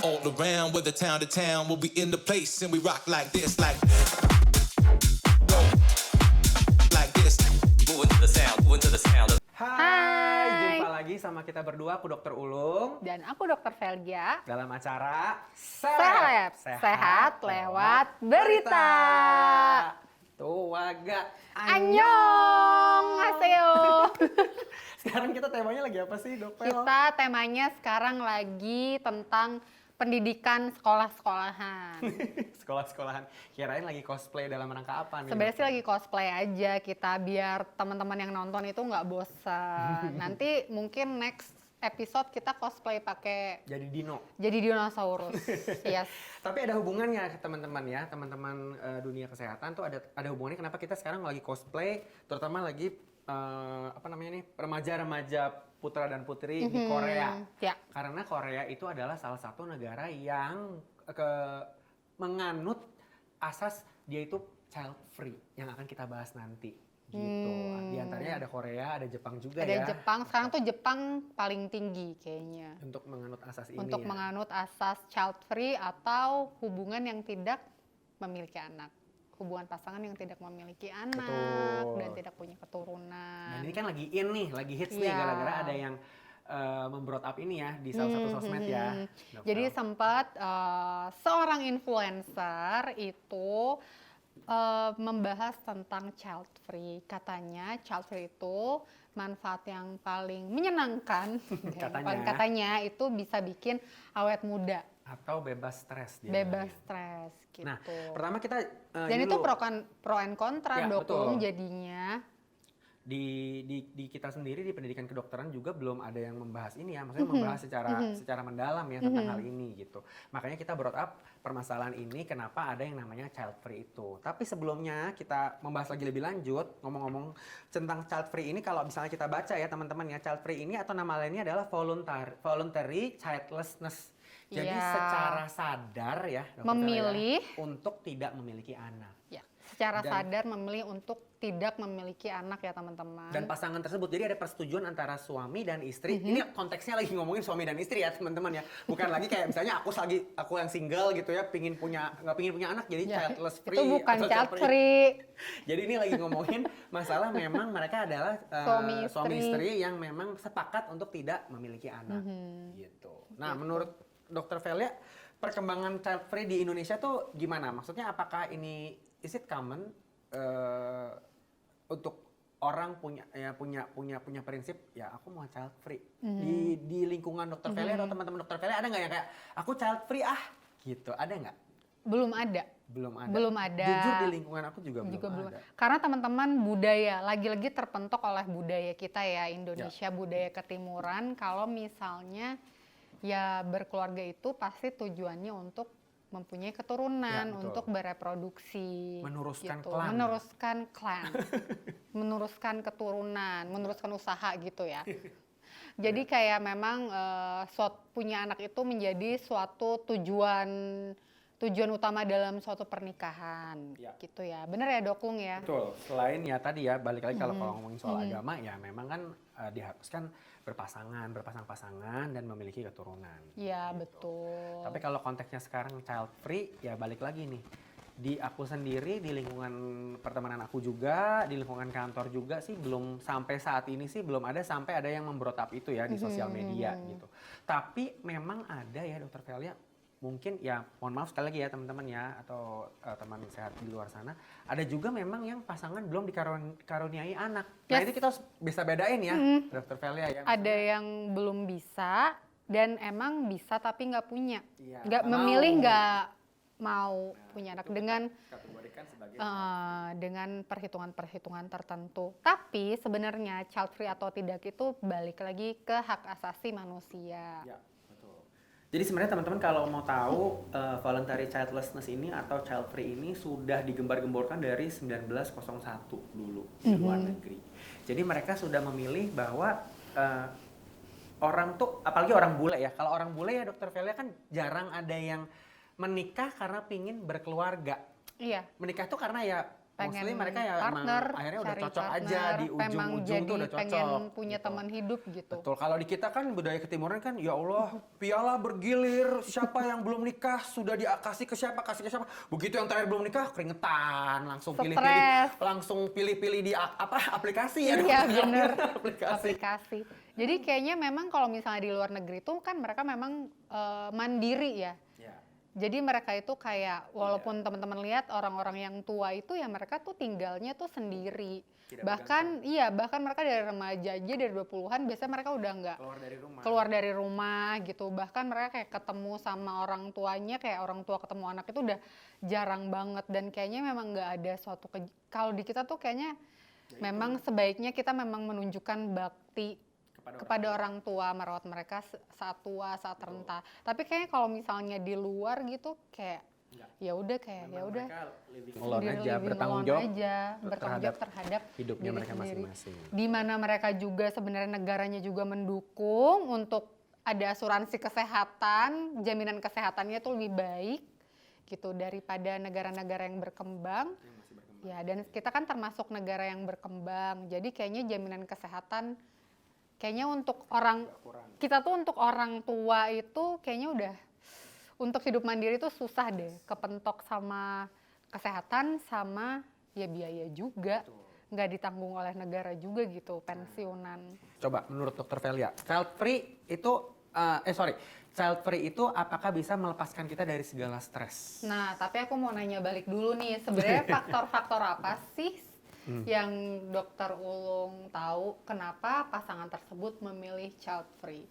all around, whether town to town, we'll be in the place and we rock like this, like this. Moving to the sound, moving to the sound. Hai, jumpa lagi sama kita berdua, aku Dokter Ulung Dan aku Dokter Velgia. dalam acara Seleb, sehat lewat berita. Tuh, waga. Annyeonghaseyo. Sekarang kita temanya lagi apa sih, Dok Vel? Kita temanya sekarang lagi tentang pendidikan sekolah-sekolahan. Sekolah-sekolahan. Kirain lagi cosplay dalam rangka apa nih? Sebenarnya sih lagi cosplay aja kita biar teman-teman yang nonton itu nggak bosan. Nanti mungkin next episode kita cosplay pakai Jadi Dino. jadi dinosaurus. Yes. Tapi ada hubungannya teman-teman ya, teman-teman dunia kesehatan tuh ada hubungannya kenapa kita sekarang lagi cosplay, terutama lagi remaja-remaja putra dan putri di Korea. Ya. Karena Korea itu adalah salah satu negara yang menganut asas dia itu child free yang akan kita bahas nanti. Gitu. Di antaranya ada Korea, ada Jepang juga Ada ya. Jepang, sekarang tuh Jepang paling tinggi kayaknya. Untuk menganut asas ini Untuk ya. menganut asas child free atau hubungan yang tidak memiliki anak. Hubungan pasangan yang tidak memiliki anak Betul. dan tidak punya keturunan. Dan ini kan lagi in nih, lagi hits nih Iya. gara-gara ada yang membrot up ini ya di salah satu sosmed ya. Dok Jadi Vel. sempat seorang influencer itu membahas tentang child free. Katanya child free itu manfaat yang paling menyenangkan. Katanya itu bisa bikin awet muda, atau bebas stres dia. bebas stres gitu. Nah, pertama kita Dan itu pro and kontra Ya, dok betul. jadinya. di kita sendiri di pendidikan kedokteran juga belum ada yang membahas ini ya, maksudnya membahas secara mendalam ya tentang hal ini gitu. Makanya kita brought up permasalahan ini kenapa ada yang namanya child free itu. Tapi sebelumnya kita membahas lagi lebih lanjut ngomong-ngomong tentang child free ini, kalau misalnya kita baca ya teman-teman ya, child free ini atau nama lainnya adalah voluntary childlessness. Jadi Iya. secara sadar ya Dr. Memilih. Velia, untuk tidak memiliki anak. Ya, secara Dan- sadar memilih untuk tidak memiliki anak ya teman-teman. Dan pasangan tersebut, jadi ada persetujuan antara suami dan istri. Ini konteksnya lagi ngomongin suami dan istri ya teman-teman ya. Bukan lagi kayak misalnya aku yang single gitu ya, nggak pingin punya anak jadi Ya, childless free. itu bukan atau child free. Jadi ini lagi ngomongin masalah memang mereka adalah suami istri yang memang sepakat untuk tidak memiliki anak gitu. Nah, menurut Dr. Velia, perkembangan child free di Indonesia tuh gimana? Maksudnya apakah ini is it common untuk orang punya prinsip ya aku mau child free di lingkungan Dr. Velia atau teman-teman Dr. Velia, ada nggak yang kayak aku child free gitu, ada nggak? Belum ada. Belum ada. Jujur di lingkungan aku juga belum ada. Karena teman-teman budaya, lagi-lagi terpentok oleh budaya kita ya, Indonesia budaya ketimuran. Kalau misalnya ya berkeluarga itu pasti tujuannya untuk mempunyai keturunan, Ya, betul. untuk bereproduksi, Meneruskan gitu. klan. Meneruskan klan, meneruskan keturunan, meneruskan usaha gitu ya. Jadi kayak memang punya anak itu menjadi suatu tujuan utama dalam suatu pernikahan, Ya. gitu ya. Bener ya Dok Lung ya? Betul. Selain ya tadi ya, balik lagi kalau ngomongin soal agama ya memang kan diharuskan berpasang-pasangan dan memiliki keturunan. Iya Gitu. betul. Tapi kalau konteksnya sekarang child free ya balik lagi nih. Di aku sendiri, di lingkungan pertemanan aku juga, di lingkungan kantor juga sih belum sampai saat ini sih belum ada sampai ada yang memberotap itu ya di sosial media gitu. Tapi memang ada ya Dr. Velia, mungkin ya mohon maaf sekali lagi ya teman-teman ya atau teman sehat di luar sana, ada juga memang yang pasangan belum dikaruniai anak. Nah, Yes. itu kita bisa bedain ya Dr. Velia ya. Ada yang belum bisa dan emang bisa tapi nggak punya, Iya, nggak nggak memilih, mau. nggak mau punya anak itu dengan kategorikan sebagai dengan perhitungan-perhitungan tertentu. Tapi sebenarnya child free atau tidak itu balik lagi ke hak asasi manusia. Ya, betul. Jadi sebenarnya teman-teman kalau mau tahu voluntary childlessness ini atau child free ini sudah digembar-gemborkan dari 1901 dulu di luar negeri. Jadi mereka sudah memilih bahwa orang tuh, apalagi orang bule ya. Kalau orang bule ya Dr. Velia kan jarang ada yang menikah karena pingin berkeluarga. Iya. Menikah tuh karena ya pengen mostly mereka ya partner, emang akhirnya udah cari cocok aja partner, di memang ujung-ujung jadi tuh udah cocok. pengen punya gitu. teman hidup gitu. Betul, kalau di kita kan budaya ketimuran kan ya Allah, piala bergilir, siapa yang belum nikah sudah dikasih ke siapa, kasih ke siapa. Begitu yang terakhir belum nikah keringetan, langsung Stres. pilih-pilih di aplikasi ya. Iya dong. bener, aplikasi. Jadi kayaknya memang kalau misalnya di luar negeri tuh kan mereka memang mandiri ya. Ya. Jadi mereka itu kayak walaupun teman-teman lihat orang-orang yang tua itu ya mereka tuh tinggalnya tuh sendiri. Tidak Bahkan bahkan mereka dari remaja aja dari 20-an biasanya mereka udah nggak keluar dari rumah gitu. Bahkan mereka kayak ketemu sama orang tuanya, kayak orang tua ketemu anak itu udah jarang banget, dan kayaknya memang nggak ada suatu kalau di kita tuh kayaknya memang sebaiknya kita memang menunjukkan bakti kepada orang tua, merawat mereka saat tua, saat renta. Tapi kayaknya kalau misalnya di luar gitu kayak ya udah kayak ya udah Alone aja, living bertanggung alone jawab aja, bertanggung jawab terhadap hidupnya diri mereka sendiri. masing-masing. Di mana mereka juga sebenarnya negaranya juga mendukung untuk ada asuransi kesehatan, jaminan kesehatannya tuh lebih baik gitu daripada negara-negara yang berkembang. Ya, dan kita kan termasuk negara yang berkembang. Jadi kayaknya jaminan kesehatan kayaknya untuk kita tuh untuk orang tua itu kayaknya udah untuk hidup mandiri tuh susah deh, kepentok sama kesehatan sama ya biaya juga. Nggak ditanggung oleh negara juga gitu, pensiunan. Coba menurut Dokter Velia, child free itu apakah bisa melepaskan kita dari segala stres? Nah, tapi aku mau nanya balik dulu nih, sebenarnya faktor-faktor apa sih yang Dokter Ulung tahu kenapa pasangan tersebut memilih child free?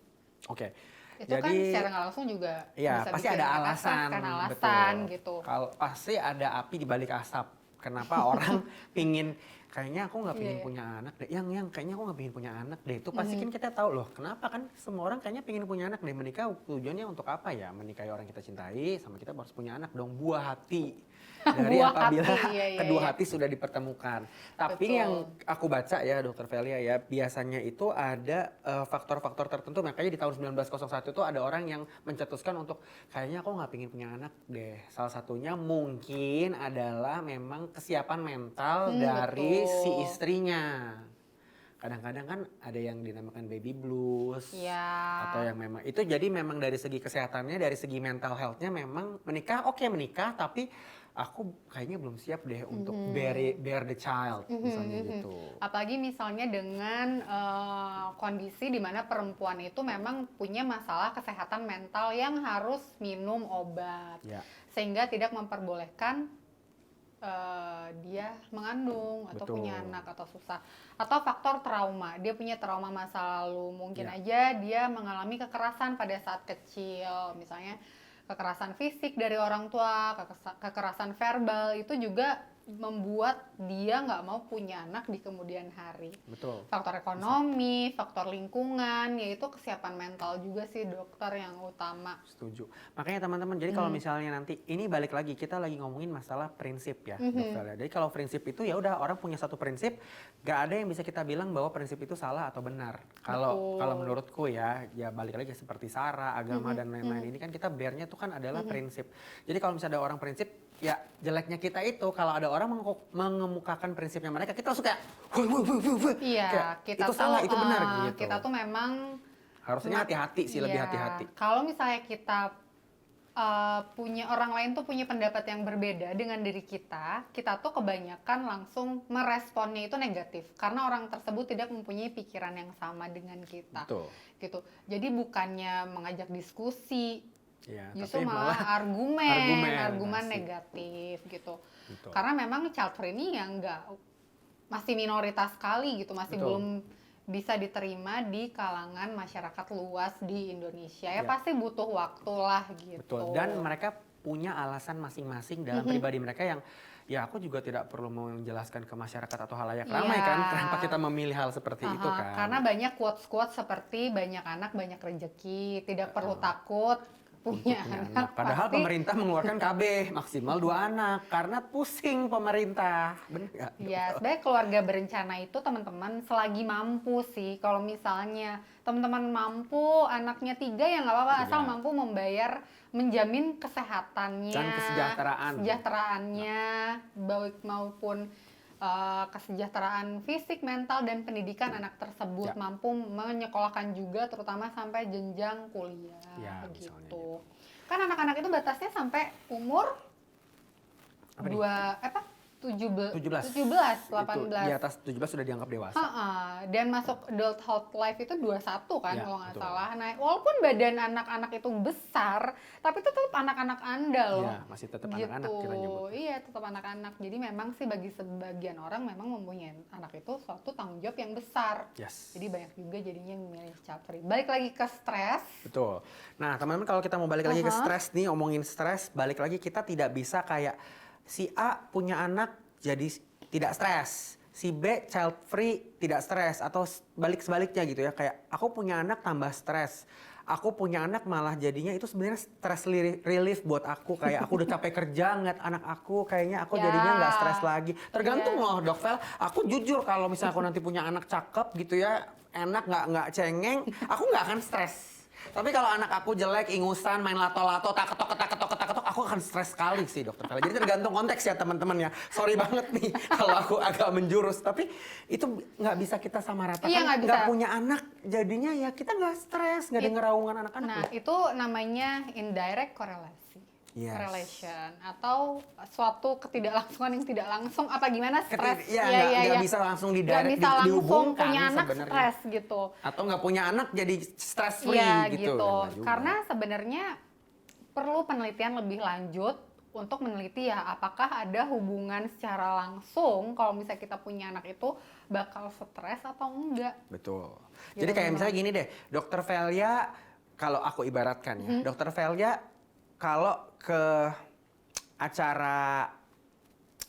Oke. Itu kan secara nggak langsung juga ya, bisa pasti bikin ada mereka alasan, stres, kan alasan betul. gitu. Kalau pasti ada api di balik asap. Kenapa orang pingin, kayaknya aku nggak pingin punya anak deh, yang kayaknya aku nggak pingin punya anak deh. Itu pasti kan kita tahu loh, kenapa kan semua orang kayaknya pingin punya anak deh. Menikah tujuannya untuk apa ya? Menikahi orang kita cintai, sama kita harus punya anak dong, buah hati. Dari Buah apabila hati, iya, kedua iya. hati sudah dipertemukan. Tapi Betul. yang aku baca ya Dokter Velia ya, biasanya itu ada faktor-faktor tertentu. Makanya di tahun 1901 itu ada orang yang mencetuskan untuk kayaknya aku nggak pingin punya anak deh. Salah satunya mungkin adalah memang kesiapan mental dari betul. si istrinya. Kadang-kadang kan ada yang dinamakan baby blues, Ya. atau yang memang itu jadi memang dari segi kesehatannya, dari segi mental health-nya memang menikah menikah, tapi aku kayaknya belum siap deh untuk bear the child, misalnya gitu. Apalagi misalnya dengan kondisi di mana perempuan itu memang punya masalah kesehatan mental yang harus minum obat, Ya. sehingga tidak memperbolehkan dia mengandung atau Betul. punya anak atau susah, atau faktor trauma, dia punya trauma masa lalu, mungkin Ya. aja dia mengalami kekerasan pada saat kecil, misalnya kekerasan fisik dari orang tua, kekerasan verbal, itu juga membuat dia nggak mau punya anak di kemudian hari. Betul. Faktor ekonomi, faktor lingkungan, yaitu kesiapan mental juga sih dokter yang utama. Setuju. Makanya teman-teman, jadi kalau misalnya nanti ini balik lagi kita lagi ngomongin masalah prinsip ya, Dokter. Jadi kalau prinsip itu ya udah orang punya satu prinsip, gak ada yang bisa kita bilang bahwa prinsip itu salah atau benar. Kalau menurutku ya balik lagi seperti SARA, agama dan lain-lain ini kan kita bearnya itu kan adalah prinsip. Jadi kalau misalnya ada orang prinsip, ya jeleknya kita itu kalau ada orang mengemukakan prinsipnya mereka, kita langsung kayak Iya, kayak, kita itu tuh salah, itu benar gitu. kita tuh memang Harusnya hati-hati sih, lebih iya, hati-hati. kalau misalnya kita punya orang lain tuh punya pendapat yang berbeda dengan diri kita tuh kebanyakan langsung meresponnya itu negatif karena orang tersebut tidak mempunyai pikiran yang sama dengan kita. Betul. Gitu. Jadi bukannya mengajak diskusi, Ya, justru tapi malah argumen masih. negatif gitu. Betul. Karena memang child free ini yang masih minoritas sekali gitu, masih Betul. belum bisa diterima di kalangan masyarakat luas di Indonesia. Ya Ya. pasti butuh waktu lah gitu. Betul. Dan mereka punya alasan masing-masing dalam pribadi mereka yang ya aku juga tidak perlu menjelaskan ke masyarakat atau halayak ramai Iya. kan kenapa kita memilih hal seperti itu kan. Karena banyak quotes-quotes seperti banyak anak banyak rezeki, tidak perlu takut punya anak. Padahal pasti, pemerintah mengeluarkan KB maksimal 2 anak karena pusing pemerintah. Bener nggak? ya sebenarnya keluarga berencana itu teman-teman selagi mampu sih. Kalau misalnya teman-teman mampu anaknya 3 ya nggak apa-apa, asal 3. mampu membayar, menjamin kesehatannya, Dan kesejahteraannya, baik maupun kesejahteraan fisik, mental, dan pendidikan anak tersebut, Ya. mampu menyekolahkan juga terutama sampai jenjang kuliah Ya, misalnya gitu. Kan anak-anak itu batasnya sampai umur Apa nih? 17, 17. 18. Itu di atas 17 sudah dianggap dewasa. Dan masuk adult life itu 21 kan Ya, kalau nggak betul. salah. Nah, walaupun badan anak-anak itu besar, tapi itu tetap anak-anak Anda loh. Iya, masih tetap anak-anak kita nyebut. Iya, tetap anak-anak. Jadi memang sih bagi sebagian orang memang mempunyai anak itu suatu tanggung jawab yang besar. Yes. Jadi banyak juga jadinya yang memilih child free. Balik lagi ke stres. Betul. Nah, teman-teman kalau kita mau balik lagi ke stres nih, omongin stres, balik lagi kita tidak bisa kayak si A punya anak jadi tidak stres, si B child free tidak stres, atau sebaliknya gitu ya, kayak aku punya anak tambah stres, aku punya anak malah jadinya itu sebenarnya stress relief buat aku, kayak aku udah capek kerja ngeliat anak aku, kayaknya aku Ya. jadinya nggak stres lagi. Tergantung Ya. loh Dok Vel, aku jujur kalau misalnya aku nanti punya anak cakep gitu ya, enak nggak cengeng, aku nggak akan stres. Tapi kalau anak aku jelek, ingusan, main lato-lato, tak ketok, aku akan stres sekali sih Dokter Vela. Jadi tergantung konteks ya teman-teman ya. Sorry banget nih kalau aku agak menjurus. Tapi itu nggak bisa kita samaratakan. Iya, nggak bisa. Nggak punya anak, jadinya ya kita nggak stres, nggak ada ngeraungan anak-anak. Nah, loh. itu namanya indirect correlation. Yes. Correlation atau suatu ketidaklangsungan yang tidak langsung apa gimana stres. Iya, nggak bisa langsung Nggak bisa langsung dihubungkan punya anak sebenarnya. stres gitu. Atau nggak punya anak jadi stress free Iya gitu. gitu. Nggak juga. Karena sebenarnya perlu penelitian lebih lanjut untuk meneliti ya apakah ada hubungan secara langsung kalau misalnya kita punya anak itu bakal stres atau enggak. Betul. Gitu, Jadi kayak teman-teman. misalnya gini deh, Dokter Velia, kalau aku ibaratkan ya, Dokter Velia kalau ke acara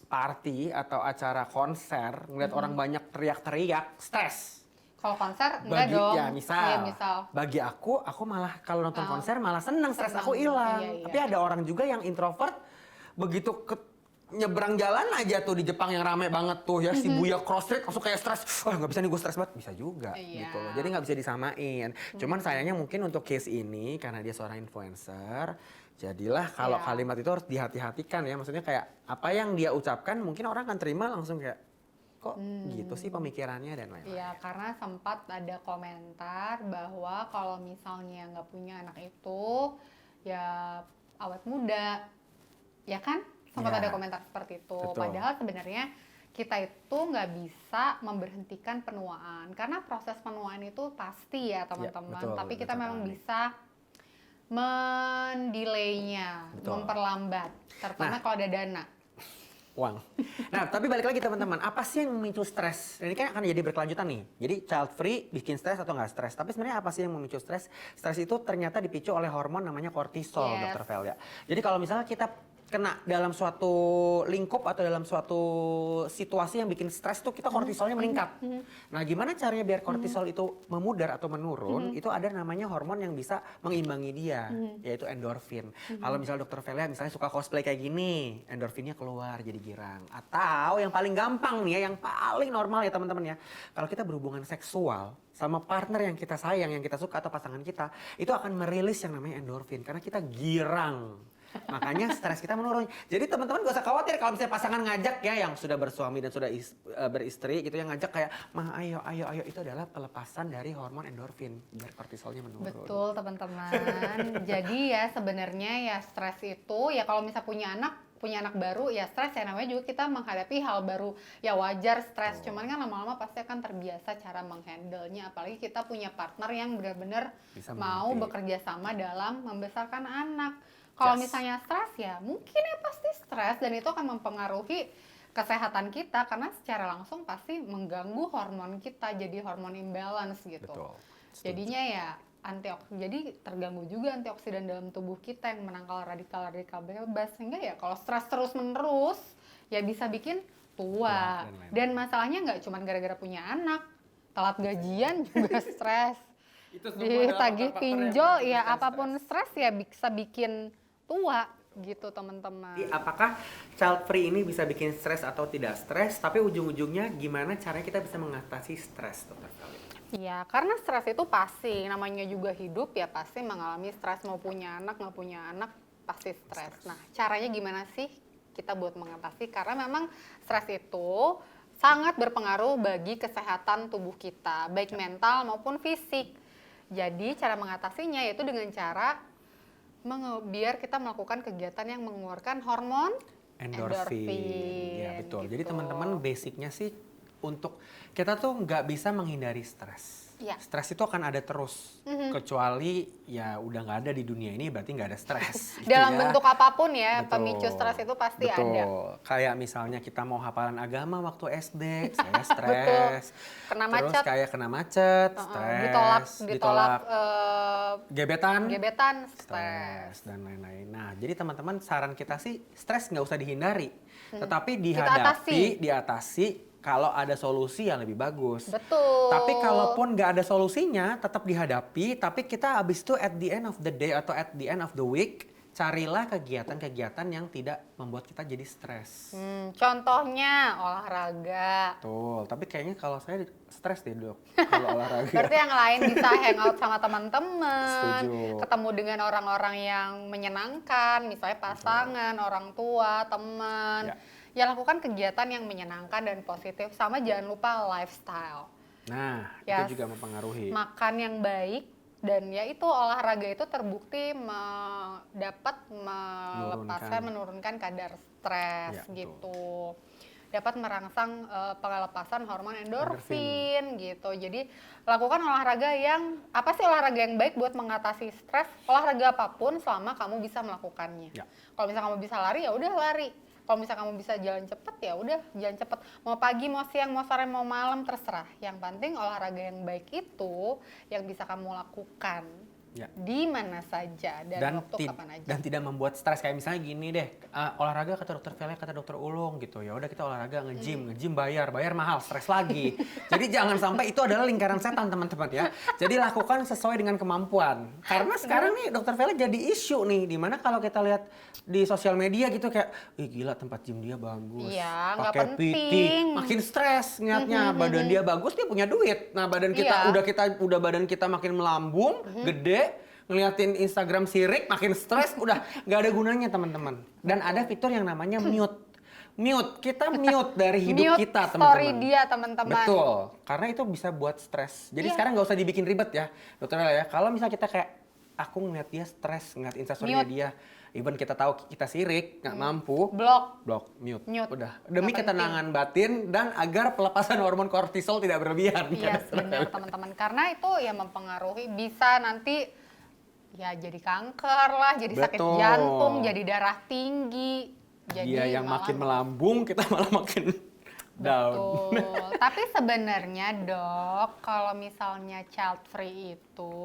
party atau acara konser, ngeliat orang banyak teriak-teriak, stres. Kalau konser enggak dong. Ya misal, Iya, misal. bagi aku malah kalau nonton Oh. konser malah seneng, stres Seneng. aku hilang. Iya, iya. Tapi ada orang juga yang introvert, begitu nyebrang jalan aja tuh di Jepang yang rame banget tuh ya, si Buya cross street langsung kayak stres. Wah nggak bisa nih gue stres banget, bisa juga Iya. gitu loh. Jadi nggak bisa disamain. Cuman sayangnya mungkin untuk case ini karena dia seorang influencer, jadilah kalau Iya. kalimat itu harus dihati-hatikan ya. Maksudnya kayak apa yang dia ucapkan mungkin orang akan terima langsung kayak kok gitu sih pemikirannya dan lain-lain. Iya, karena sempat ada komentar bahwa kalau misalnya nggak punya anak itu ya awet muda, ya kan? Sempat Ya, ada komentar seperti itu. betul. Padahal sebenarnya kita itu nggak bisa memberhentikan penuaan karena proses penuaan itu pasti ya teman-teman. betul, Tapi kita betul memang sekali. bisa mendelaynya, Betul. memperlambat, terutama Nah. kalau ada dana. Uang. Nah, tapi balik lagi teman-teman, apa sih yang memicu stres? Ini kan akan jadi berkelanjutan nih. Jadi child free bikin stres atau nggak stres? Tapi sebenarnya apa sih yang memicu stres? Stres itu ternyata dipicu oleh hormon namanya kortisol, Yes. Dokter Velia. Jadi kalau misalnya kita kena dalam suatu lingkup atau dalam suatu situasi yang bikin stres tuh kita kortisolnya meningkat. Nah, gimana caranya biar kortisol itu memudar atau menurun? Itu ada namanya hormon yang bisa mengimbangi dia, yaitu endorfin. Kalau misalnya Dokter Velia misalnya suka cosplay kayak gini, endorfinnya keluar jadi girang. Atau yang paling gampang nih ya, yang paling normal ya teman-teman ya. Kalau kita berhubungan seksual sama partner yang kita sayang, yang kita suka atau pasangan kita, itu akan merilis yang namanya endorfin karena kita girang. Makanya stres kita menurun. Jadi teman-teman gak usah khawatir kalau misalnya pasangan ngajak ya yang sudah bersuami dan sudah beristri gitu yang ngajak kayak mah ayo itu adalah pelepasan dari hormon endorfin biar kortisolnya menurun. Betul teman-teman. Jadi ya sebenarnya ya stres itu ya kalau misal punya anak baru ya stres ya namanya juga kita menghadapi hal baru ya wajar stres. Cuman kan lama-lama pasti akan terbiasa cara menghandlenya. Apalagi kita punya partner yang benar-benar Bisa mau mengerti. bekerja sama dalam membesarkan anak. Kalau Yes. misalnya stres ya mungkin ya pasti stres dan itu akan mempengaruhi kesehatan kita karena secara langsung pasti mengganggu hormon kita jadi hormon imbalance gitu. Betul. Setuju. Jadinya ya jadi terganggu juga antioksidan dalam tubuh kita yang menangkal radikal-radikal bebas sehingga ya kalau stres terus-menerus ya bisa bikin tua. dan lain-lain. Dan masalahnya nggak cuma gara-gara punya anak, telat gajian juga stres. Itu semua adalah ditagih faktor-faktor yang pinjol, ya mengakibatkan apapun stres ya bisa bikin tua gitu teman-teman. Jadi apakah child free ini bisa bikin stres atau tidak stres? Tapi ujung-ujungnya gimana caranya kita bisa mengatasi stres, Dokter Feli? Ya, karena stres itu pasti, namanya juga hidup ya pasti mengalami stres, mau punya anak, nggak punya anak pasti stres. Nah, caranya gimana sih kita buat mengatasi? Karena memang stres itu sangat berpengaruh bagi kesehatan tubuh kita, baik mental maupun fisik. Jadi, cara mengatasinya yaitu dengan cara biar kita melakukan kegiatan yang mengeluarkan hormon endorfin. Ya betul. Gitu. Jadi teman-teman basicnya sih untuk kita tuh nggak bisa menghindari stres. Ya. Stres itu akan ada terus, kecuali ya udah nggak ada di dunia ini berarti nggak ada stres. gitu Dalam ya. bentuk apapun ya, Betul. pemicu stres itu pasti Betul. ada. Kayak misalnya kita mau hafalan agama waktu SD, saya stres. Kena Terus macet. kayak kena macet, stres. Ditolak Gebetan, stres. stres dan lain-lain. Nah, jadi teman-teman saran kita sih stres nggak usah dihindari, tetapi Kita diatasi kalau ada solusi yang lebih bagus. Betul. Tapi kalaupun nggak ada solusinya, tetap dihadapi. Tapi kita abis itu at the end of the day atau at the end of the week, carilah kegiatan-kegiatan yang tidak membuat kita jadi stres. Contohnya olahraga. Betul. Tapi kayaknya kalau saya stres deh dok, kalau olahraga. Berarti yang lain bisa hangout sama teman-teman, Setuju. ketemu dengan orang-orang yang menyenangkan, misalnya pasangan, orang tua, teman. Ya lakukan kegiatan yang menyenangkan dan positif, sama jangan lupa lifestyle. Nah, Ya, itu juga mempengaruhi. Makan yang baik, dan ya itu olahraga itu terbukti dapat menurunkan kadar stres Ya, betul. gitu. Dapat merangsang pelepasan hormon endorfin gitu. Jadi lakukan olahraga yang apa sih olahraga yang baik buat mengatasi stres? Olahraga apapun selama kamu bisa melakukannya. Ya. Kalau misalnya kamu bisa lari ya udah lari. Kalau misalnya kamu bisa jalan cepet ya udah jalan cepet. Mau pagi, mau siang, mau sore, mau malam terserah. Yang penting olahraga yang baik itu yang bisa kamu lakukan Ya. di mana saja dan waktu kapan aja. Dan tidak membuat stres. Kayak misalnya gini deh, olahraga kata dokter Vele, kata dokter Ulung gitu. Ya udah kita olahraga nge-gym bayar mahal, stres lagi. Jadi jangan sampai itu adalah lingkaran setan teman-teman ya. Jadi lakukan sesuai dengan kemampuan. Karena sekarang nih dokter Vele jadi isu nih, dimana kalau kita lihat di sosial media gitu kayak, ih gila tempat gym dia bagus, Iya, nggak pakai penting. PT, makin stres ngeliatnya. Badan dia bagus, dia punya duit. Nah badan kita Iya. udah badan kita makin melambung, gede, ngeliatin Instagram sirik, makin stres, udah nggak ada gunanya teman-teman. Dan ada fitur yang namanya mute, kita mute dari hidup Mute kita story teman-teman. dia teman-teman. Betul, karena itu bisa buat stres. Jadi sekarang nggak usah dibikin ribet ya, dokter Ella ya. Kalau misalnya kita kayak, aku ngeliat dia stres, ngeliat instastory-nya Mute. dia, even kita tahu kita sirik, nggak mampu, Blok. mute. Mute. Udah, demi Nggak ketenangan batin dan agar pelepasan hormon kortisol tidak berlebihan. Iya benar teman-teman, karena itu ya mempengaruhi, bisa nanti ya jadi kanker lah, jadi sakit Betul. jantung, jadi darah tinggi. Jadi Dia yang malah makin melambung, kita malah makin down. Betul. Tapi sebenarnya dok, kalau misalnya child free itu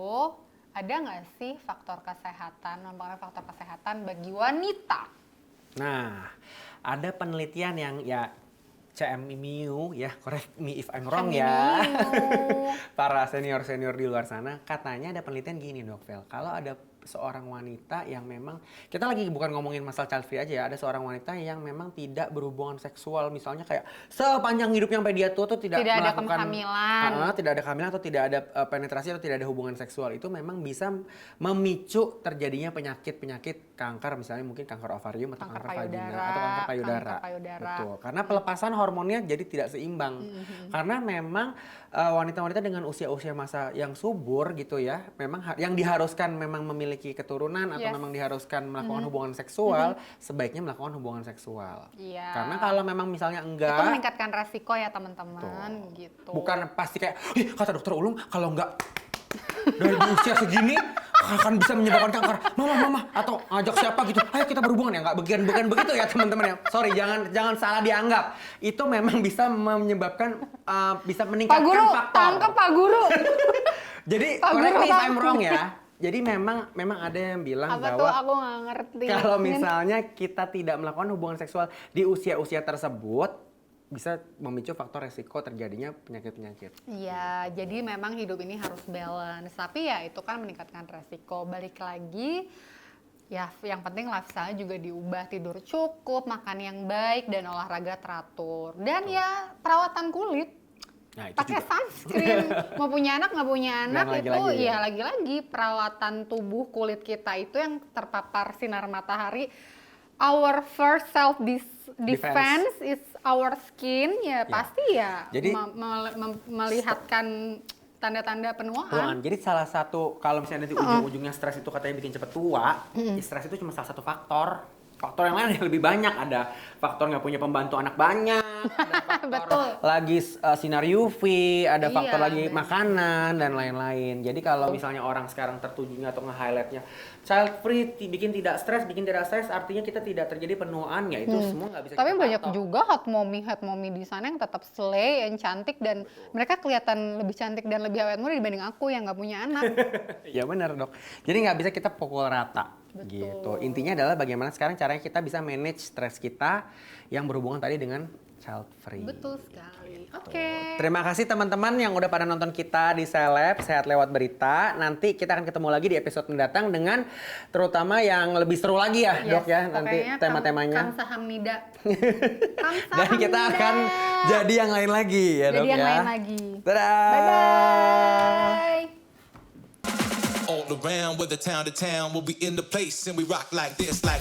ada nggak sih faktor kesehatan, mempengaruhi faktor kesehatan bagi wanita? Nah, ada penelitian yang ya CMIMU ya, correct me if I'm wrong ya. Para senior-senior di luar sana, katanya ada penelitian gini dok Vel, kalau ada seorang wanita yang memang, kita lagi bukan ngomongin masalah child free aja ya, ada seorang wanita yang memang tidak berhubungan seksual, misalnya kayak sepanjang hidupnya sampai dia tua tuh tidak ada melakukan kehamilan. tidak ada kehamilan atau tidak ada penetrasi atau tidak ada hubungan seksual, itu memang bisa memicu terjadinya penyakit kanker, misalnya mungkin kanker ovarium atau kanker vagina atau kanker payudara. Betul, karena pelepasan hormonnya jadi tidak seimbang. Karena memang wanita-wanita dengan usia-usia masa yang subur gitu ya, memang yang diharuskan memang memiliki keturunan atau memang diharuskan melakukan hubungan seksual, sebaiknya melakukan hubungan seksual. Iya. Karena kalau memang misalnya enggak, Itu meningkatkan resiko ya teman-teman gitu. bukan pasti kayak, kata dokter Ulung kalau enggak dari usia segini akan bisa menyebabkan kanker, mama atau ngajak siapa gitu, ayo kita berhubungan ya, nggak bukan begitu ya teman-teman ya. Sorry, jangan salah dianggap. Itu memang bisa menyebabkan bisa meningkatkan Pak Guru, faktor. tangkap Pak Guru. Jadi Pak correct Guru, me if I'm wrong ya. Jadi memang ada yang bilang Apa bahwa tuh aku nggak ngerti. kalau misalnya kita tidak melakukan hubungan seksual di usia-usia tersebut, bisa memicu faktor resiko terjadinya penyakit-penyakit. Iya, jadi memang hidup ini harus balance. Tapi ya itu kan meningkatkan resiko. Balik lagi, ya yang penting lifestyle juga diubah. Tidur cukup, makan yang baik, dan olahraga teratur. Dan ya perawatan kulit. Nah, itu Pakai juga. sunscreen. Mau punya anak, nggak punya anak, Dan itu lagi-lagi ya lagi-lagi perawatan tubuh kulit kita itu yang terpapar sinar matahari. Our first self defense is our skin, ya pasti ya Jadi- melihatkan tanda-tanda penuaan. Jadi salah satu kalau misalnya nanti ujung-ujungnya stres itu katanya bikin cepet tua, ya stres itu cuma salah satu faktor. Faktor yang lain yang lebih banyak, ada faktor nggak punya pembantu anak banyak, ada faktor Betul. lagi sinar UV, ada Iya, faktor lagi bener. makanan dan lain-lain. Jadi kalau misalnya orang sekarang tertujunya atau nge-highlightnya child free, bikin tidak stres, artinya kita tidak terjadi penuaan, ya itu semua nggak bisa Tapi kita banyak patok. juga hot mommy di sana yang tetap slay, yang cantik, dan mereka kelihatan lebih cantik dan lebih awet muda dibanding aku yang nggak punya anak. Ya benar dok. Jadi nggak bisa kita pukul rata. Gitu. Intinya adalah bagaimana sekarang caranya kita bisa manage stres kita yang berhubungan tadi dengan child free. Betul sekali. Oke. Terima kasih teman-teman yang udah pada nonton kita di Seleb Sehat Lewat Berita. Nanti kita akan ketemu lagi di episode mendatang dengan terutama yang lebih seru lagi ya, Dok ya. Nanti pokoknya tema-temanya. Kamsahamnida. Dan kita akan jadi yang lain lagi ya, Dok Jadi yang ya. lain lagi. Dadah. Bye-bye. All around, whether town to town, we'll be in the place and we rock like this, like.